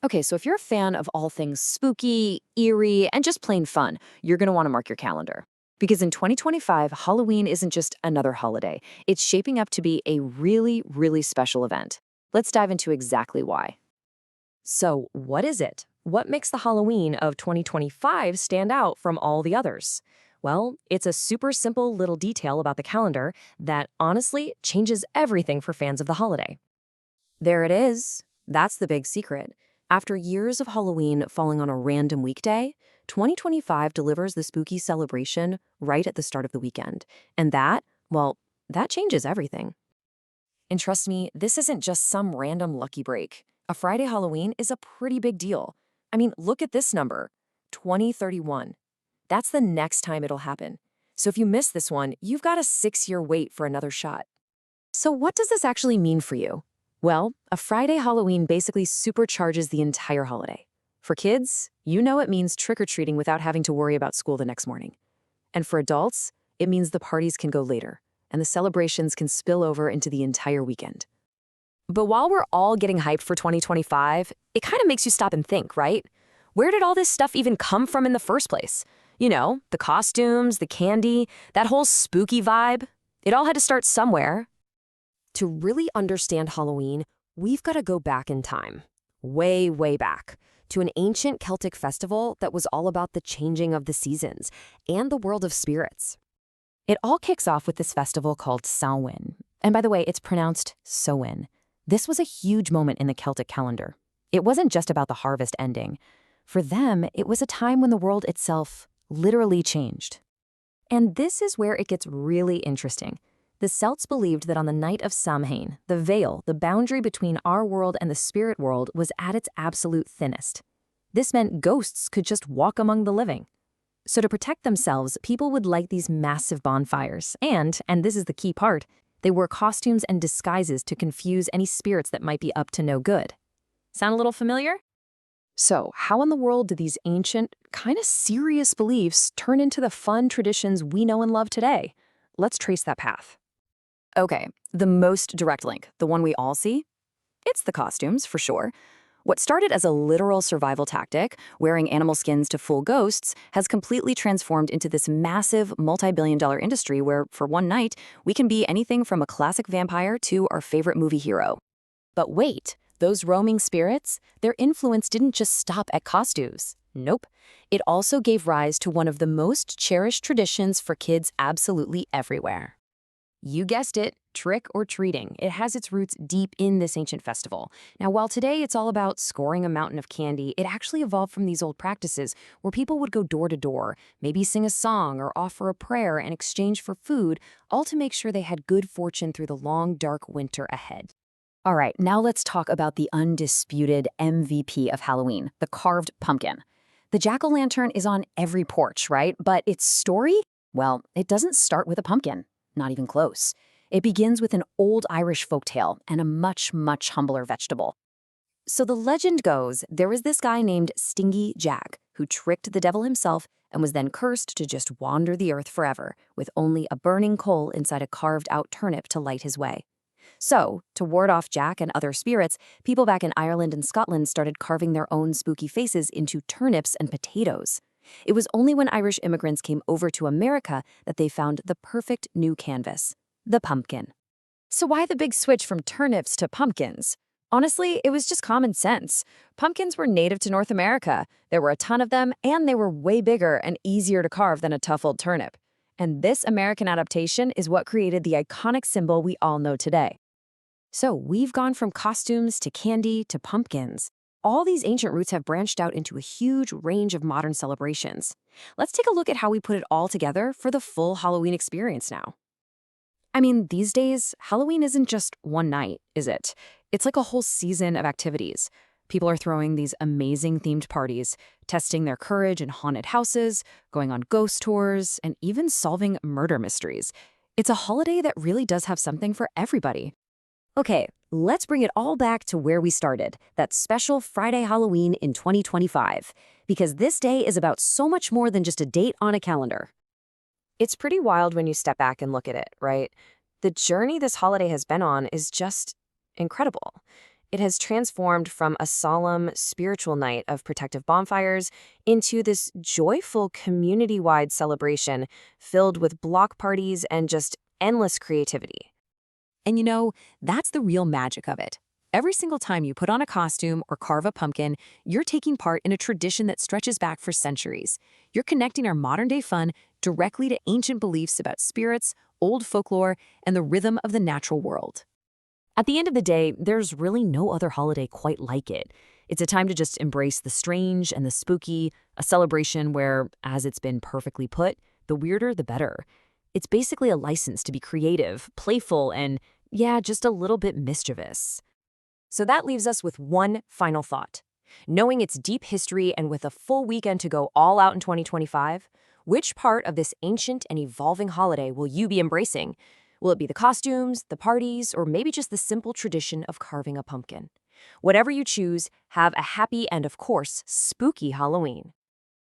Okay, so if you're a fan of all things spooky, eerie, and just plain fun, you're going to want to mark your calendar. Because in 2025, Halloween isn't just another holiday, it's shaping up to be a really, really special event. Let's dive into exactly why. So, what is it? What makes the Halloween of 2025 stand out from all the others? Well, it's a super simple little detail about the calendar that honestly changes everything for fans of the holiday. There it is. That's the big secret. After years of Halloween falling on a random weekday, 2025 delivers the spooky celebration right at the start of the weekend. And that, well, that changes everything. And trust me, this isn't just some random lucky break. A Friday Halloween is a pretty big deal. I mean, look at this number, 2031. That's the next time it'll happen. So if you miss this one, you've got a 6-year wait for another shot. So what does this actually mean for you? Well, a Friday Halloween basically supercharges the entire holiday. For kids, you know it means trick-or-treating without having to worry about school the next morning. And for adults, it means the parties can go later, and the celebrations can spill over into the entire weekend. But while we're all getting hyped for 2025, it kind of makes you stop and think, right? Where did all this stuff even come from in the first place? You know, the costumes, the candy, that whole spooky vibe. It all had to start somewhere. To really understand Halloween, we've got to go back in time, way, way back, to an ancient Celtic festival that was all about the changing of the seasons and the world of spirits. It all kicks off with this festival called Samhain. And by the way, it's pronounced Samhain. This was a huge moment in the Celtic calendar. It wasn't just about the harvest ending. For them, it was a time when the world itself literally changed. And this is where it gets really interesting. The Celts believed that on the night of Samhain, the veil, the boundary between our world and the spirit world, was at its absolute thinnest. This meant ghosts could just walk among the living. So to protect themselves, people would light these massive bonfires, and this is the key part, they wore costumes and disguises to confuse any spirits that might be up to no good. Sound a little familiar? So, how in the world did these ancient, kind of serious beliefs turn into the fun traditions we know and love today? Let's trace that path. Okay, the most direct link, the one we all see? It's the costumes, for sure. What started as a literal survival tactic, wearing animal skins to fool ghosts, has completely transformed into this massive, multi-billion-dollar industry where, for one night, we can be anything from a classic vampire to our favorite movie hero. But wait, those roaming spirits, their influence didn't just stop at costumes. Nope. It also gave rise to one of the most cherished traditions for kids absolutely everywhere. You guessed it, trick or treating. It has its roots deep in this ancient festival. Now, while today it's all about scoring a mountain of candy, it actually evolved from these old practices where people would go door to door, maybe sing a song or offer a prayer in exchange for food, all to make sure they had good fortune through the long, dark winter ahead. All right, now let's talk about the undisputed MVP of Halloween, the carved pumpkin. The jack-o'-lantern is on every porch, right? But its story? Well, it doesn't start with a pumpkin. Not even close. It begins with an old Irish folktale and a much, much humbler vegetable. So the legend goes, there was this guy named Stingy Jack who tricked the devil himself and was then cursed to just wander the earth forever with only a burning coal inside a carved-out turnip to light his way. So, to ward off Jack and other spirits, people back in Ireland and Scotland started carving their own spooky faces into turnips and potatoes. It was only when Irish immigrants came over to America that they found the perfect new canvas, the pumpkin. So why the big switch from turnips to pumpkins? Honestly, it was just common sense. Pumpkins were native to North America. There were a ton of them, and they were way bigger and easier to carve than a tough old turnip. And this American adaptation is what created the iconic symbol we all know today. So we've gone from costumes to candy to pumpkins. All these ancient roots have branched out into a huge range of modern celebrations. Let's take a look at how we put it all together for the full Halloween experience now. I mean, these days, Halloween isn't just one night, is it? It's like a whole season of activities. People are throwing these amazing themed parties, testing their courage in haunted houses, going on ghost tours, and even solving murder mysteries. It's a holiday that really does have something for everybody. Okay, let's bring it all back to where we started, that special Friday Halloween in 2025, because this day is about so much more than just a date on a calendar. It's pretty wild when you step back and look at it, right? The journey this holiday has been on is just incredible. It has transformed from a solemn spiritual night of protective bonfires into this joyful community-wide celebration filled with block parties and just endless creativity. And that's the real magic of it. Every single time you put on a costume or carve a pumpkin, you're taking part in a tradition that stretches back for centuries. You're connecting our modern-day fun directly to ancient beliefs about spirits, old folklore, and the rhythm of the natural world. At the end of the day, there's really no other holiday quite like it. It's a time to just embrace the strange and the spooky, a celebration where, as it's been perfectly put, the weirder the better. It's basically a license to be creative, playful, and, yeah, just a little bit mischievous. So that leaves us with one final thought. Knowing its deep history and with a full weekend to go all out in 2025, which part of this ancient and evolving holiday will you be embracing? Will it be the costumes, the parties, or maybe just the simple tradition of carving a pumpkin? Whatever you choose, have a happy and, of course, spooky Halloween.